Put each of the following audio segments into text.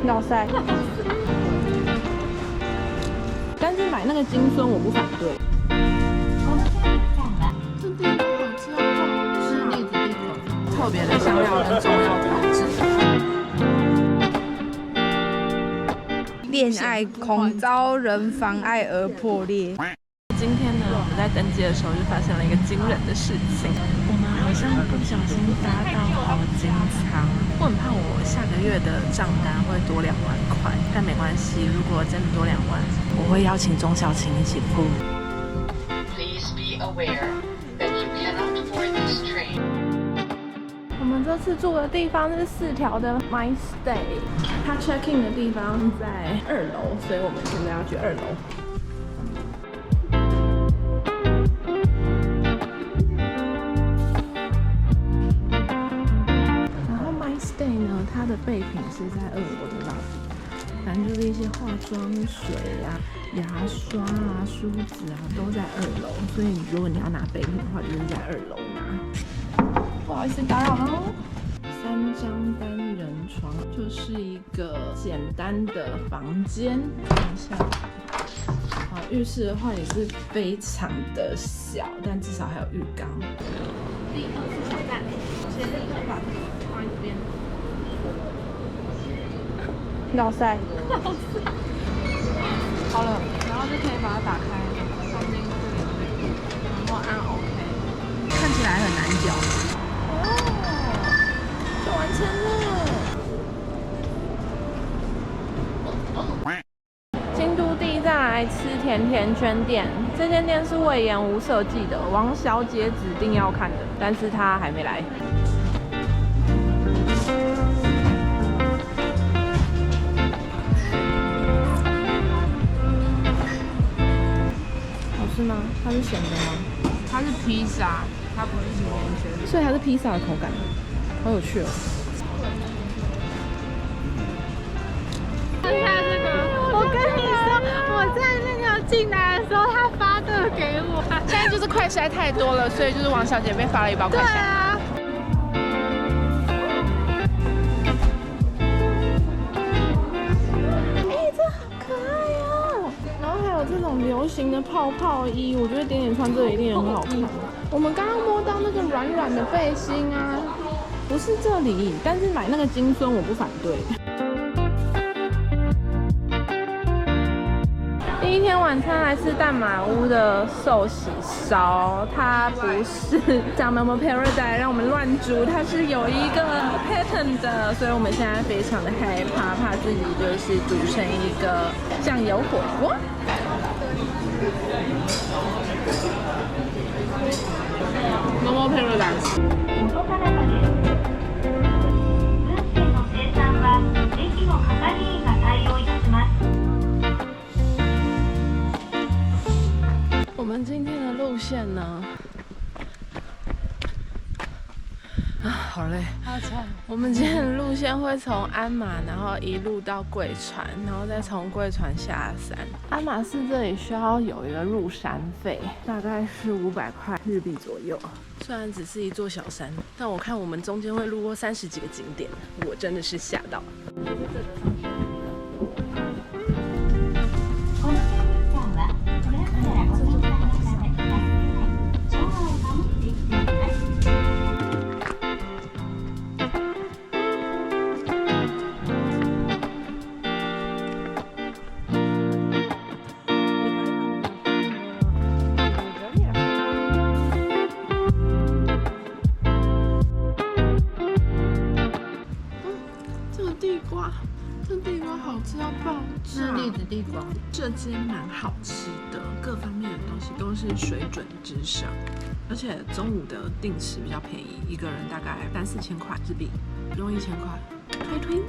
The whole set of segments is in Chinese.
老塞。但是买那个金孙我不反对。这地瓜好吃到爆，是栗子地瓜，特别的香料跟中药调制。恋爱恐遭人妨碍而破裂。今天呢，我们在登机的时候就发生了一个惊人的事情，我们好像不小心搭到豪金舱。我很怕我下个月的账单会多2万块，但没关系，如果真的多2万，我会邀请钟小琴一起付。Please be aware that you cannot board this train. 我们这次住的地方是4条的 My Stay， 它 check in 的地方在2楼，所以我们现在要去2楼。它的备品是在2楼的吧，反正就是一些化妆水啊、牙刷啊、梳子啊都在2楼，所以如果你要拿备品的话，就是在2楼拿。不好意思打扰喽。3张单人床就是一个简单的房间，看一下。好，浴室的话也是非常的小，但至少还有浴缸。第2次挑战，先立刻把这个放在这边。老塞，好了，然后就可以把它打开，放进去，然后按 OK， 看起来很难搅。哦，就完成了。京都第1站来吃甜甜圈店，这间店是魏延吾设计的，王小姐指定要看的，但是她还没来。是吗？它是咸的吗？它是披萨，它不是甜甜圈，所以它是披萨的口感，好有趣哦！看一下这个，我跟你说，我在那个进来的时候，他发这个给我。现在就是快筛太多了，所以就是王小姐被发了一包快筛。对啊。这种流行的泡泡衣，我觉得点点穿这个一定很好看。我们刚刚摸到那个软软的背心啊，不是这里，但是买那个金孙我不反对。第1天晚餐来吃淡马屋的寿喜烧，它不是像 Momo Paradise 让我们乱煮，它是有一个 pattern 的，所以我们现在非常的害怕，怕自己就是煮成一个酱油火锅。Momo Paradise。我们今天的路线呢？好累，好惨。我们今天的路线会从鞍马，然后一路到贵船，然后再从贵船下山。鞍马市这里需要有一个入山费，大概是500块日币左右。虽然只是一座小山，但我看我们中间会路过30几个景点，我真的是吓到。这地瓜好吃到爆炸！是栗子地瓜，这间蛮好吃的，各方面的东西都是水准之上，而且中午的定时比较便宜，一个人大概3、4千块日币，不用1000块，推推。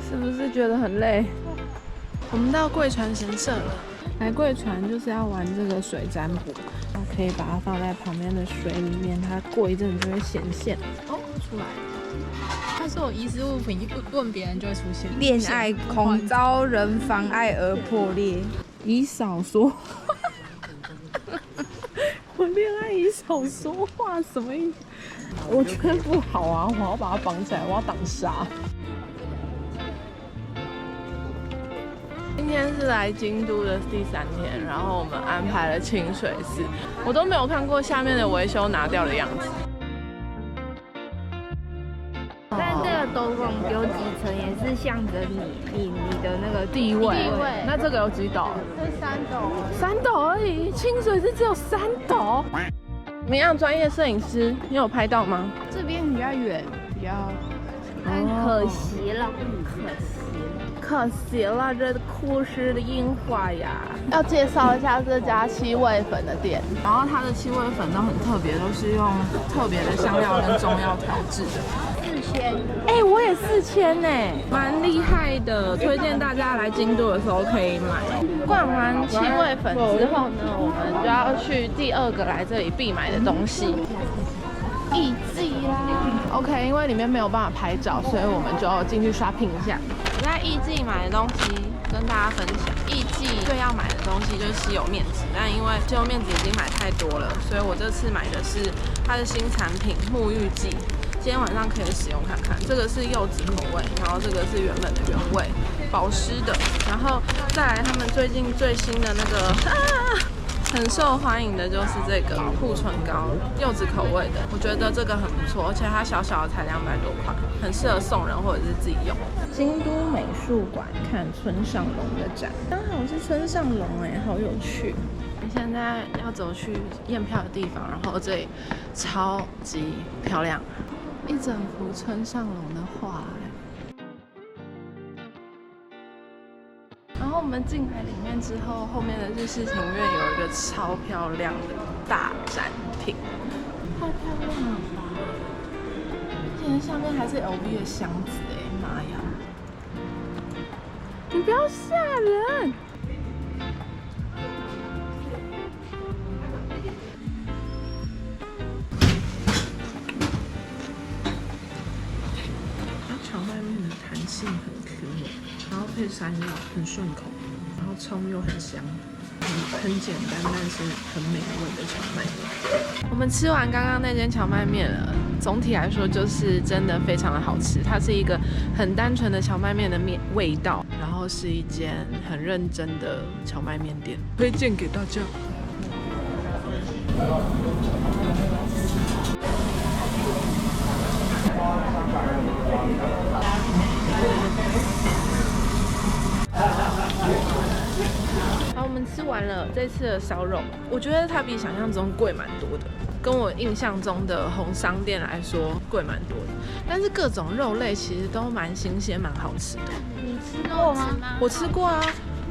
是不是觉得很累？我们到贵船神社了。来贵船就是要玩这个水占卜，它可以把它放在旁边的水里面，它过一阵就会显现。哦，出来了。他说我遗失物品问别人就会出现。恋爱恐遭人妨碍而破裂，以少说。我恋爱椅少说话什么意思？我觉得不好啊，我要把它绑起来，我要挡沙。今天是来京都的第3天，然后我们安排了清水寺，我都没有看过下面的维修拿掉的样子。但这个斗拱有几层也是象征你的那个地位。那这个有几斗？这3斗，3斗而已。清水寺只有3斗。怎么样，专业摄影师，你有拍到吗？这边比较远，比较，但可惜了，可惜了，这枯湿的樱花呀！要介绍一下这家七味粉的店，然后它的七味粉都很特别，都是用特别的香料跟中药调制的。4000，我也4000呢，蛮厉害的，推荐大家来京都的时候可以买。逛完七味粉之后呢，我们就要去第2个来这里必买的东西。艺伎啦 ，OK， 因为里面没有办法拍照，所以我们就进去 shopping 一下。我在艺伎买的东西跟大家分享。艺伎最要买的东西就是吸油面纸，但因为吸油面纸已经买太多了，所以我这次买的是它的新产品沐浴剂。今天晚上可以使用看看，这个是柚子口味，然后这个是原本的原味，保湿的，然后再来他们最近最新的那个很受欢迎的就是这个护唇膏，柚子口味的，我觉得这个很不错，而且它小小的才200多块，很适合送人或者是自己用。京都美术馆看村上隆的展，刚好是村上隆好有趣。现在要走去验票的地方，然后这里超级漂亮，一整幅村上隆的画。然后我们进来里面之后，后面的日式庭院有一个超漂亮的大展品，太漂亮了吧！而且下面还是 LV 的箱子妈呀！你不要吓人！它荞麦面的弹性很 Q， 然后配山药很顺口，然后葱又很香，很简单但是很美味的荞麦面。我们吃完刚刚那间荞麦面了，总体来说就是真的非常的好吃。它是一个很单纯的荞麦面的味道，然后是一间很认真的荞麦面店，推荐给大家。好，我们吃完了这次的烧肉，我觉得它比想象中贵蛮多的，跟我印象中的红商店来说贵蛮多的。但是各种肉类其实都蛮新鲜，蛮好吃的。你吃过吗？我吃过啊，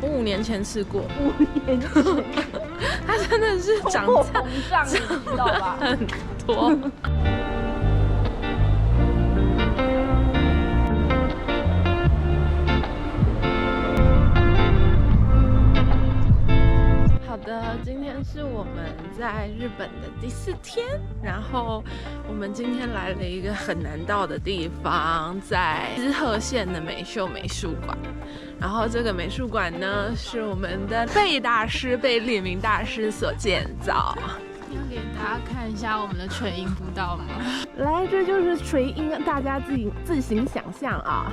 我5年前吃过。5年前，它真的是长膨胀，你知道吧？很多。好的，今天是我们在日本的第4天，然后我们今天来了一个很难到的地方，在滋贺县的美秀美术馆。然后这个美术馆呢，是我们的贝大师、贝聿铭大师所建造。要给大家看一下我们的垂音步道吗？来，这就是垂音，大家自行想象啊。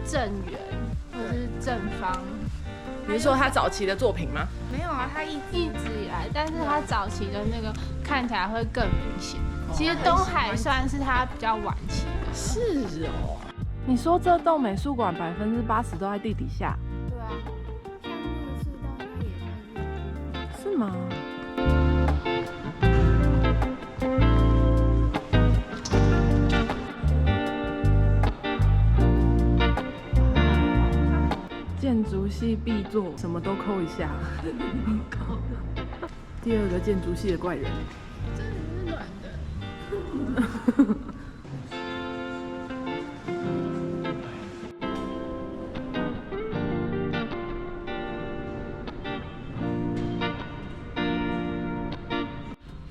正圆或者是正方。你是说他早期的作品吗？没有啊，他一直以来，但是他早期的那个看起来会更明显。其实东海算是他比较晚期的。是哦。你说这栋美术馆80%都在地底下？对啊，像那个隧道它也在。是吗？建筑系必做，什么都抠一下。第2个建筑系的怪人。这里是软的。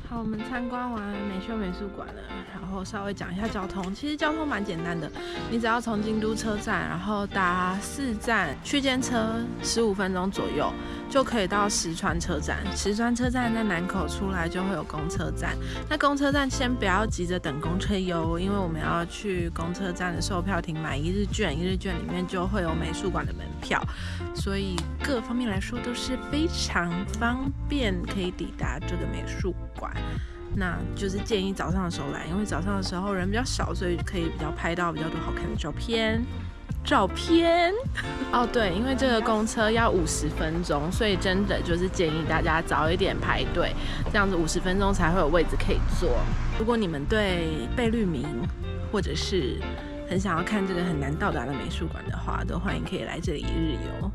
好，我们参参观完美秀美术馆了，然后稍微讲一下交通。其实交通蛮简单的，你只要从京都车站，然后搭4站区间车，15分钟左右就可以到石川车站。石川车站在南口出来就会有公车站，那公车站先不要急着等公车游，因为我们要去公车站的售票亭买1日券，1日券里面就会有美术馆的门票，所以各方面来说都是非常方便，可以抵达这个美术馆。那就是建议早上的时候来，因为早上的时候人比较少，所以可以拍到比较多好看的照片哦，对，因为这个公车要50分钟，所以真的就是建议大家早一点排队，这样子50分钟才会有位置可以坐。如果你们对贝聿铭或者是很想要看这个很难到达的美术馆的话，都欢迎可以来这里1日游。